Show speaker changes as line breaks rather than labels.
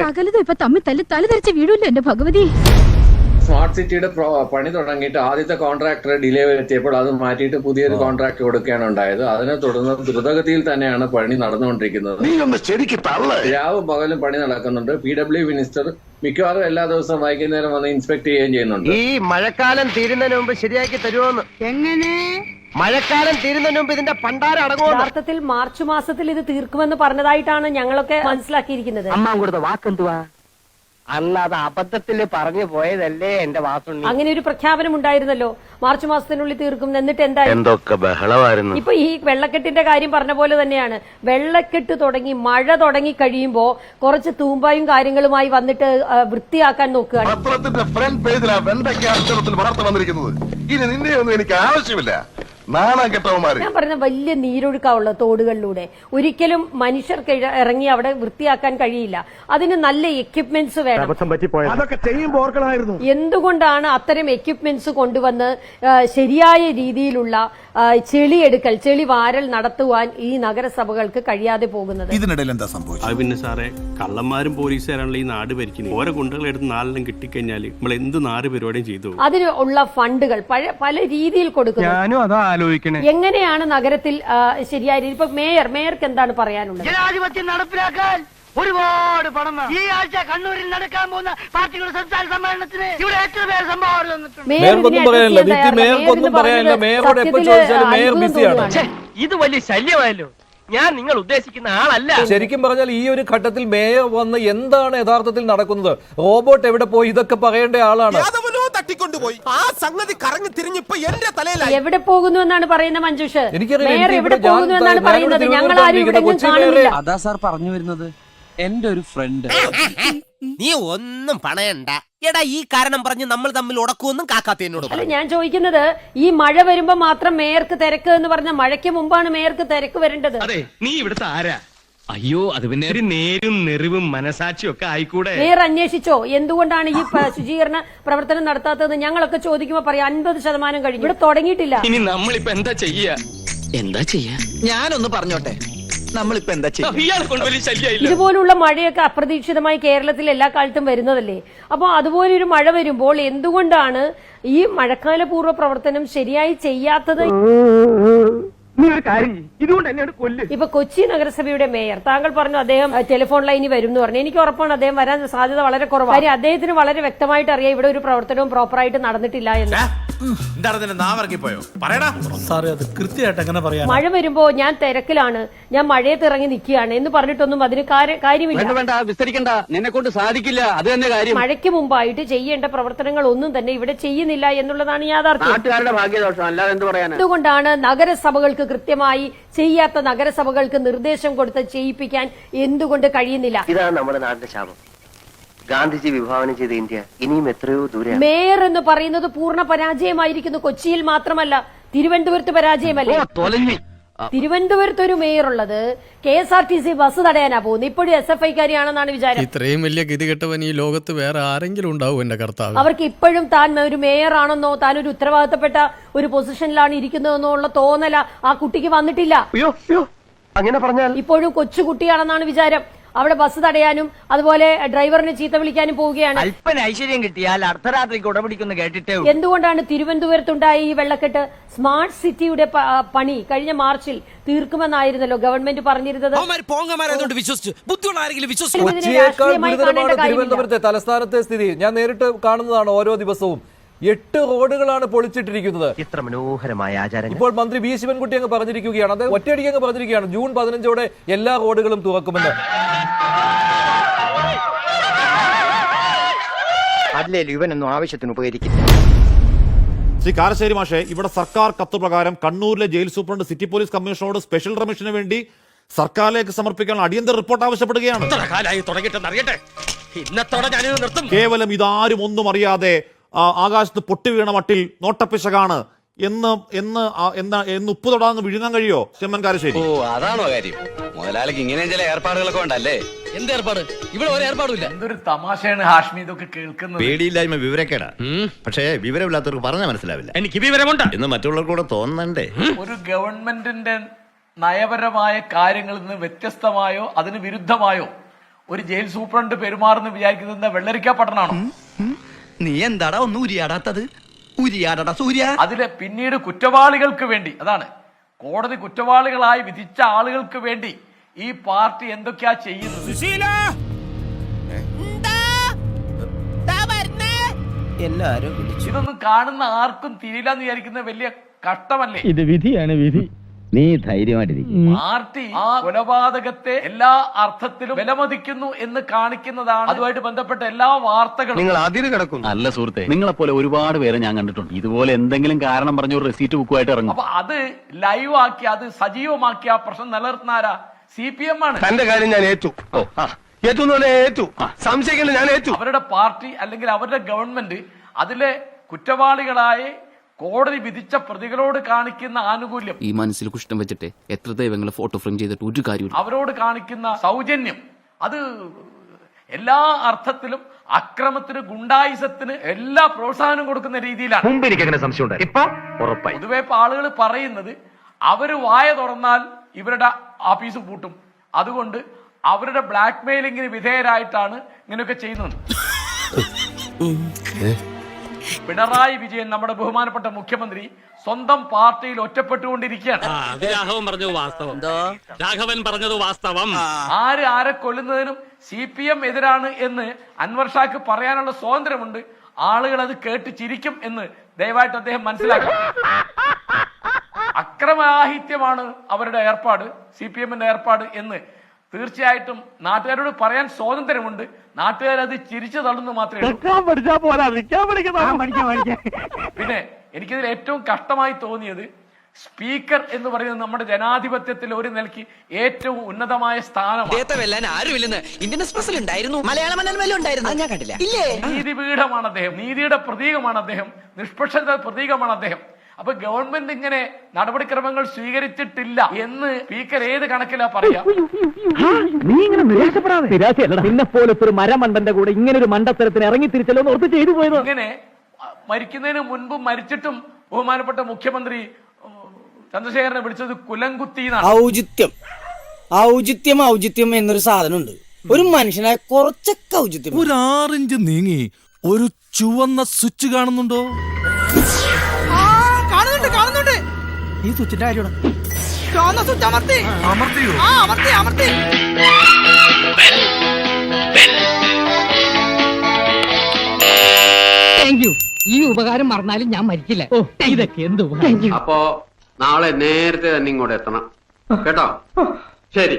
സകലതും ഇപ്പൊ തമ്മിൽ തല ധരിച്ച വീടില്ല എന്റെ ഭഗവതി.
സ്മാർട്ട് സിറ്റിയുടെ പണി തുടങ്ങിയിട്ട് ആദ്യത്തെ കോൺട്രാക്ടർ ഡിലേ വരുത്തിയപ്പോൾ അത് മാറ്റിയിട്ട് പുതിയൊരു കോൺട്രാക്ട് കൊടുക്കുകയാണ് ഉണ്ടായത്. അതിനെ തുടർന്ന് ദ്രുതഗതിയിൽ തന്നെയാണ് പണി നടന്നുകൊണ്ടിരിക്കുന്നത്. രാവും പകലും പണി നടക്കുന്നുണ്ട്. PW മിനിസ്റ്റർ മിക്കവാറും എല്ലാ ദിവസവും വൈകുന്നേരം വന്ന് ഇൻസ്പെക്ട് ചെയ്യുകയും ചെയ്യുന്നുണ്ട്.
ഈ മഴക്കാലം തീരുന്നതിന് മുമ്പ് ശരിയാക്കി തരുമോന്ന്? എങ്ങനെ മഴക്കാലം തീരുന്നതിന് മുമ്പ് ഇതിന്റെ പണ്ടാരം അടങ്ങുമോ?
യഥാർത്ഥത്തിൽ മാർച്ച് മാസത്തിൽ ഇത് തീർക്കുമെന്ന് പറഞ്ഞതായിട്ടാണ് ഞങ്ങളൊക്കെ മനസ്സിലാക്കിയിരിക്കുന്നത്.
അമ്മ കൊടുത്ത വാക്കെന്തുവാ? അല്ലാതെ അബദ്ധത്തിൽ പറഞ്ഞു പോയതല്ലേ എന്റെ വാസുണ്ണി.
അങ്ങനെ ഒരു പ്രഖ്യാപനം ഉണ്ടായിരുന്നല്ലോ, മാർച്ച് മാസത്തിനുള്ളിൽ തീർക്കും. എന്നിട്ട് എന്തായി?
എന്തൊക്കെ ബഹളമായിരുന്നു.
ഇപ്പൊ ഈ വെള്ളക്കെട്ടിന്റെ കാര്യം പറഞ്ഞ പോലെ തന്നെയാണ്. വെള്ളക്കെട്ട് തുടങ്ങി മഴ തുടങ്ങി കഴിയുമ്പോ കുറച്ച് തൂമ്പായും കാര്യങ്ങളുമായി വന്നിട്ട് വൃത്തിയാക്കാൻ നോക്കുകയാണ്.
പത്രത്തിന്റെ ഫ്രണ്ട് പേജിലാണ് എന്തൊക്കെ അക്ഷരത്തിൽ വാർത്ത വന്നിരിക്കുന്നത്. ഇനി നിന്നെയൊന്നും എനിക്ക് ആവശ്യമില്ല.
ഞാൻ പറഞ്ഞ വലിയ നീരൊഴുക്കാവുള്ള തോടുകളിലൂടെ ഒരിക്കലും മനുഷ്യർക്ക് ഇറങ്ങി അവിടെ വൃത്തിയാക്കാൻ കഴിയില്ല. അതിന് നല്ല എക്യുപ്മെന്റ്സ് വേണം. എന്തുകൊണ്ടാണ് അത്തരം എക്യുപ്മെന്റ്സ് കൊണ്ടുവന്ന് ശരിയായ രീതിയിലുള്ള ചെളിയെടുക്കൽ, ചെളി വാരൽ നടത്തുവാൻ ഈ നഗരസഭകൾക്ക് കഴിയാതെ പോകുന്നത്?
ഇതിനിടയിൽ എന്താ സംഭവിച്ചത്?
പിന്നെ സാറേ, കള്ളന്മാരും പോലീസുകാരാണല്ലോ ഈ നാട് ഭരിക്കുന്നത്. ഓരോ ഗുണ്ടകളെടുത്ത് നാലെണ്ണം കിട്ടിക്കഴിഞ്ഞാൽ നമ്മൾ എന്ത് നാട് പരിപാടിയും ചെയ്തു.
അതിനുള്ള ഫണ്ടുകൾ പല രീതിയിൽ കൊടുക്കുന്നു. എങ്ങനെയാണ് നഗരത്തിൽ ശരിയായ രീതി? ഇപ്പൊ മേയർക്ക് എന്താണ് പറയാനുള്ളത്?
ജനാധിപത്യം നടപ്പിലാക്കാൻ ഒരുപാട് പണം. ഈ ആഴ്ച കണ്ണൂരിൽ നടക്കാൻ പോകുന്ന പാർട്ടികളുടെ സംസ്ഥാന സമ്മേളനത്തിന് ഇവിടെ എത്ര പേർ സംഭാവന തന്നിട്ടുണ്ട്? ഇത് വലിയ ശല്യമായല്ലോ. ഞാൻ നിങ്ങൾ ഉദ്ദേശിക്കുന്ന ആളല്ല.
ശരിക്കും പറഞ്ഞാൽ ഈ ഒരു ഘട്ടത്തിൽ മേയർ വന്ന് എന്താണ് യഥാർത്ഥത്തിൽ നടക്കുന്നത്, റോബോട്ട് എവിടെ പോയി, ഇതൊക്കെ പറയേണ്ട ആളാണ്.
തട്ടിക്കൊണ്ടുപോയി ആ സംഗതി കറങ്ങി തിരിഞ്ഞിപ്പോ എന്റെ തലയിലായി.
എവിടെ പോകുന്നു എന്നാണ് പറയുന്നത് മഞ്ജുഷ്? മേയർ എവിടെ പോകുന്നു എന്നാണ് പറയുന്നത്? ഞങ്ങൾ ആരും ഇവിടെ കാണുന്നില്ല.
അതാ സാർ പറഞ്ഞു വരുന്നത്. എന്റെ ഒരു ഫ്രണ്ട്.
നീ ഒന്നും പണയണ്ട എടാ. ഈ കാരണം പറഞ്ഞ് നമ്മൾ തമ്മിൽ ഉടക്കുമെന്നും കാക്കാത്തേനോട്.
അല്ല, ഞാൻ ചോദിക്കുന്നത് ഈ മഴ വരുമ്പോ മാത്രം മേയർക്ക് തിരക്ക് എന്ന് പറഞ്ഞ മഴയ്ക്ക് മുമ്പാണ് മേയർക്ക് തിരക്ക് വരേണ്ടത്.
അതെ, നീ ഇവിടുത്തെ ആരാ? അയ്യോ, അത് പിന്നെ നേരും നെറിവും മനസാക്ഷിയും ഒക്കെ ആയിക്കൂടെ?
മേയർ അന്വേഷിച്ചോ എന്തുകൊണ്ടാണ് ഈ ശുചീകരണ പ്രവർത്തനം നടത്താത്തത്? ഞങ്ങളൊക്കെ ചോദിക്കുമ്പോ പറയാം 50% കഴിഞ്ഞു, ഇവിടെ തുടങ്ങിയിട്ടില്ല.
ഇനി നമ്മളിപ്പോ എന്താ ചെയ്യാ?
ഞാനൊന്ന് പറഞ്ഞോട്ടെ, നമ്മളിപ്പോ എന്താ ചെയ്യുക?
ഇതുപോലുള്ള മഴയൊക്കെ അപ്രതീക്ഷിതമായി കേരളത്തിൽ എല്ലാ കാലത്തും വരുന്നതല്ലേ. അപ്പൊ അതുപോലെ ഒരു മഴ വരുമ്പോൾ എന്തുകൊണ്ടാണ് ഈ മഴക്കാല പൂർവ്വ പ്രവർത്തനം ശരിയായി ചെയ്യാത്തത്? ഇപ്പൊ കൊച്ചി നഗരസഭയുടെ മേയർ, താങ്കൾ പറഞ്ഞു അദ്ദേഹം ടെലിഫോൺ ലൈനിൽ വരും എന്ന് പറഞ്ഞു. എനിക്ക് ഉറപ്പാണ് അദ്ദേഹം വരാൻ സാധ്യത വളരെ കുറവാണ്. കാര്യം അദ്ദേഹത്തിന് വളരെ വ്യക്തമായിട്ട് അറിയാം ഇവിടെ ഒരു പ്രവർത്തനവും പ്രോപ്പറായിട്ട് നടന്നിട്ടില്ല എന്ന്. മഴ വരുമ്പോ ഞാൻ തിരക്കിലാണ്, ഞാൻ മഴയത്ത് ഇറങ്ങി നിൽക്കുകയാണ് എന്ന് പറഞ്ഞിട്ടൊന്നും അതിന് കാര്യമില്ല.
നിന്നെ കൊണ്ട് സാധിക്കില്ല. അത് തന്നെ കാര്യം.
മഴയ്ക്ക് മുമ്പായിട്ട് ചെയ്യേണ്ട പ്രവർത്തനങ്ങൾ ഒന്നും തന്നെ ഇവിടെ ചെയ്യുന്നില്ല എന്നുള്ളതാണ് യാഥാർത്ഥ്യം.
നാട്ടുകാരുടെ ഭാഗ്യദോഷം, അല്ലാതെ എന്ത് പറയാനാ?
എന്തുകൊണ്ടാണ് നഗരസഭകൾക്ക് കൃത്യമായി ചെയ്യാത്ത നഗരസഭകൾക്ക് നിർദ്ദേശം കൊടുത്ത് ചെയ്യിപ്പിക്കാൻ എന്തുകൊണ്ട് കഴിയുന്നില്ല?
ഇതാണ് നമ്മുടെ നാടിന്റെ ശാപം. ഗാന്ധിജി വിഭാവനം ചെയ്ത ഇന്ത്യ ഇനിയും എത്രയോ ദൂരെ.
മേയർ എന്ന് പറയുന്നത് പൂർണ്ണ പരാജയമായിരിക്കുന്നു. കൊച്ചിയിൽ മാത്രമല്ല, തിരുവനന്തപുരത്ത് പരാജയമല്ലേ? തിരുവനന്തപുരത്ത് ഒരു മേയർ ഉള്ളത് KSRTC ബസ് തടയാനാ പോകുന്നത്. ഇപ്പോഴും SFIക്കാരിയാണെന്നാണ് വിചാരം.
ഇത്രയും വലിയ ഗതികെട്ടവൻ ഈ ലോകത്ത് വേറെ ആരെങ്കിലും ഉണ്ടാവും എന്റെ കർത്താവ്?
അവർക്ക് ഇപ്പോഴും താൻ ഒരു മേയർ ആണെന്നോ താൻ ഒരു ഉത്തരവാദിത്തപ്പെട്ട ഒരു പൊസിഷനിലാണ് ഇരിക്കുന്നതെന്നോ ഉള്ള തോന്നല ആ കുട്ടിക്ക് വന്നിട്ടില്ല.
അങ്ങനെ പറഞ്ഞാൽ
ഇപ്പോഴും കൊച്ചുകുട്ടിയാണെന്നാണ് വിചാരം. അവിടെ ബസ് തടയാനും അതുപോലെ ഡ്രൈവറിനെ ചീത്ത വിളിക്കാനും പോവുകയാണ്.
അല്പന ഐശ്വര്യം കിട്ടിയാൽ അർദ്ധരാത്രിക്ക് ഉടപിടിക്കുന്ന കേട്ടിട്ടേ.
എന്തുകൊണ്ടാണ് തിരുവനന്തപുരത്തുണ്ടായ ഈ വെള്ളക്കെട്ട്? സ്മാർട്ട് സിറ്റിയുടെ പണി കഴിഞ്ഞ മാർച്ചിൽ തീർക്കുമെന്നായിരുന്നല്ലോ ഗവൺമെന്റ് പറഞ്ഞിരുന്നത്.
തിരുവനന്തപുരത്തെ തലസ്ഥാനത്തെ സ്ഥിതി ഞാൻ നേരിട്ട് കാണുന്നതാണ്. ഓരോ ദിവസവും 8 റോഡുകളാണ് പൊളിച്ചിട്ടിരിക്കുന്നത്.
ഇത്ര മനോഹരമായ ആചാരം
ഇപ്പോൾ മന്ത്രി വി ശിവൻകുട്ടി അങ്ങ് പറഞ്ഞിരിക്കുകയാണ്, അത് ഒറ്റയടിക്ക് അങ്ങ് പറഞ്ഞിരിക്കുകയാണ്, ജൂൺ 15 എല്ലാ റോഡുകളും തുറക്കുമെന്ന്.
അല്ലേലും ഇവനൊന്നും ആവശ്യത്തിന് ഉപകരിക്കില്ല.
ശ്രീ കാരശ്ശേരി മാഷെ, ഇവിടെ സർക്കാർ കത്ത് പ്രകാരം കണ്ണൂരിലെ ജയിൽ സൂപ്രണ്ട് സിറ്റി പോലീസ് കമ്മീഷണറോട് സ്പെഷ്യൽ റെമിഷന് വേണ്ടി സർക്കാരിലേക്ക് സമർപ്പിക്കാനുള്ള അടിയന്തര റിപ്പോർട്ട് ആവശ്യപ്പെടുകയാണ്. കേവലം ഇതാരും ഒന്നും അറിയാതെ ആകാശത്ത് പൊട്ടി വീണ മട്ടിൽ നോട്ടപ്പിശകാണ് എന്ന് ഉപ്പ് തൊടാന്ന് വിഴുങ്ങാൻ കഴിയോ ചെമ്മൻ കാരശ്ശേരി?
ഓ, അതാണോ കാര്യം? മുതലാളിക്ക് ഇങ്ങനെ ചില ഏർപ്പാടുകളൊക്കെ ഉണ്ടല്ലേ? എന്ത് ഏർപ്പാട്? ഇവിടെ ഒരു ഏർപ്പാടുമില്ല.
എന്തൊരു തമാശയാണ് ഹാഷ്മി ഇതൊക്കെ കേൾക്കുന്നത്.
പേടിയില്ലായ്മ വിവരക്കേടാ. പക്ഷേ വിവരമില്ലാത്തവർക്ക് പറഞ്ഞാൽ മനസ്സിലാവില്ല.
എനിക്ക് വിവരമുണ്ട്
എന്ന് മറ്റുള്ളവർക്ക് കൂടെ തോന്നണ്ടേ?
ഒരു ഗവൺമെന്റിന്റെ നയപരമായ കാര്യങ്ങളിൽ നിന്ന് വ്യത്യസ്തമായോ അതിന് വിരുദ്ധമായോ ഒരു ജയിൽ സൂപ്രണ്ട് പെരുമാറുന്ന വിചാരിക്കുന്നത് വെള്ളരിക്ക പട്ടണമാണോ?
നീ എന്താടാ ഒന്ന് ഉരിയാടാത്തത്? ഉരിയാടാ സൂര്യ.
അതിലെ പിന്നീട് കുറ്റവാളികൾക്ക് വേണ്ടി, അതാണ് കോടതി കുറ്റവാളികളായി വിധിച്ച ആളുകൾക്ക് വേണ്ടി ഈ പാർട്ടി എന്തൊക്കെയാ ചെയ്യുന്നത്? ഇതൊന്നും കാണുന്ന ആർക്കും തിരിയില്ല എന്ന് വിചാരിക്കുന്ന വലിയ കഷ്ടമല്ലേ?
ഇത് വിധിയാണ് വിധി. നീ ധൈര്യമായിട്ടിരിക്കും.
പാർട്ടി ആ കൊലപാതകത്തെ എല്ലാ അർത്ഥത്തിലും വിലമതിക്കുന്നു എന്ന് കാണിക്കുന്നതാണ് അതുമായിട്ട് ബന്ധപ്പെട്ട എല്ലാ വാർത്തകളും.
നിങ്ങൾ അതിര് കിടക്കുന്നു.
അല്ല സുഹൃത്തെ, നിങ്ങളെ പോലെ ഒരുപാട് പേരെ ഞാൻ കണ്ടിട്ടുണ്ട് ഇതുപോലെ എന്തെങ്കിലും കാരണം പറഞ്ഞ ഒരു റെസീറ്റ് ബുക്കുമായിട്ട് ഇറങ്ങും.
അപ്പൊ അത് ലൈവ് ആക്കി അത് സജീവമാക്കി ആ പ്രശ്നം നിലനിർത്തുന്നാരാ? CPM ആണ്.
തന്റെ കാര്യം ഞാൻ ഏറ്റു. ഏറ്റു എന്ന് പറഞ്ഞാൽ ഏറ്റു. സംശയിക്കില്ല, ഞാൻ ഏറ്റു.
അവരുടെ പാർട്ടി അല്ലെങ്കിൽ അവരുടെ ഗവൺമെന്റ് അതിലെ കുറ്റവാളികളായ കോടതി വിധിച്ച പ്രതികളോട് കാണിക്കുന്ന ആനുകൂല്യം,
ഈ മനസ്സിൽ കുഷ്ഠം വെച്ചിട്ട് എത്ര ദൈവങ്ങളെ ഫോട്ടോ ഫ്രെയിം ചെയ്തിട്ട് ഒരു കാര്യമില്ല.
അവരോട് കാണിക്കുന്ന സൗജന്യം, അത് എല്ലാ അർത്ഥത്തിലും അക്രമത്തിന്, ഗുണ്ടായിസത്തിന് എല്ലാ പ്രോത്സാഹനം കൊടുക്കുന്ന രീതിയിലാണ്.
മുമ്പ് എനിക്ക് അങ്ങനെ സംശയം ഉണ്ടായി. ഇപ്പൊ ഉറപ്പായി.
പൊതുവെ ഇപ്പൊ ആളുകൾ പറയുന്നത് അവര് വായ തുറന്നാൽ ഇവരുടെ ആഫീസ് പൂട്ടും, അതുകൊണ്ട് അവരുടെ ബ്ലാക്ക് മെയിലിങ്ങിന് വിധേയരായിട്ടാണ് ഇങ്ങനെയൊക്കെ ചെയ്യുന്നത്. പിണറായി വിജയൻ, നമ്മുടെ ബഹുമാനപ്പെട്ട മുഖ്യമന്ത്രി, സ്വന്തം പാർട്ടിയിൽ ഒറ്റപ്പെട്ടുകൊണ്ടിരിക്കുകയാണ്.
രാഘവൻ പറഞ്ഞത് വാസ്തവം.
ആര് ആരെ കൊല്ലുന്നതിനും CPM എതിരാണ് എന്ന് അൻവർ ഷാക്ക് പറയാനുള്ള സ്വാതന്ത്ര്യമുണ്ട്. ആളുകൾ അത് കേട്ട് ചിരിക്കും എന്ന് ദയവായിട്ട് അദ്ദേഹം മനസ്സിലാക്കണം. അക്രമരാഹിത്യമാണ് അവരുടെ ഏർപ്പാട്, CPM-ന്റെ ഏർപ്പാട് എന്ന് തീർച്ചയായിട്ടും നാട്ടുകാരോട് പറയാൻ സ്വാതന്ത്ര്യമുണ്ട്. നാട്ടുകാരത് ചിരിച്ചു തള്ളുന്നു മാത്രമേ ഉള്ളൂ. പിന്നെ എനിക്കിതിൽ ഏറ്റവും കഷ്ടമായി തോന്നിയത് സ്പീക്കർ എന്ന് പറയുന്നത് നമ്മുടെ ജനാധിപത്യത്തിൽ ഒരു നിലയ്ക്ക് ഏറ്റവും ഉന്നതമായ സ്ഥാനമാണ്. നീതിപീഠമാണ് അദ്ദേഹം, നീതിയുടെ പ്രതീകമാണ് അദ്ദേഹം, നിഷ്പക്ഷത പ്രതീകമാണ് അദ്ദേഹം. അപ്പൊ ഗവൺമെന്റ് ഇങ്ങനെ നടപടിക്രമങ്ങൾ സ്വീകരിച്ചിട്ടില്ല എന്ന് സ്പീക്കർ ഏത് കണക്കിലാ പറയാ?
നീ ഇങ്ങനെ നിരാശപ്പെടാതെ. നിരാശയല്ലടാ, നിന്നെ പോലത്തെ ഒരു മരമണ്ടന്റെ കൂടെ ഇങ്ങനെ ഒരു മണ്ടത്തരത്തിന് ഇറങ്ങി തിരിച്ചല്ലോ ഓർത്ത് ചെയ്തു പോയത്.
ഇങ്ങനെ മരിക്കുന്നതിന് മുൻപും മരിച്ചിട്ടും ബഹുമാനപ്പെട്ട മുഖ്യമന്ത്രി ചന്ദ്രശേഖരനെ വിളിച്ചത് കുലംകുത്തി.
ഔചിത്യം, ഔചിത്യം, ഔചിത്യം എന്നൊരു സാധനമുണ്ട്. ഒരു മനുഷ്യനായ കുറച്ചൊക്കെ ഔചിത്യം.
ഒരു 6 ഇഞ്ച് നീങ്ങി ഒരു ചുവന്ന സ്വിച്ച് കാണുന്നുണ്ടോ?
കാണുന്നുണ്ട്. ഈ സ്വിച്ചിന്റെ കാര്യമാണ്. ചുവന്ന സ്വിച്ച് അമർത്തി. അമർത്തിയോ? ആ, അമർത്തി. Thank you. ഈ ഉപകാരം മറന്നാലും ഞാൻ മരിക്കില്ല. ഇതൊക്കെ എന്ത് ഉപകാരം.
അപ്പോ നാളെ നേരത്തെ തന്നെ ഇങ്ങോട്ട് എത്തണം കേട്ടോ. ശരി.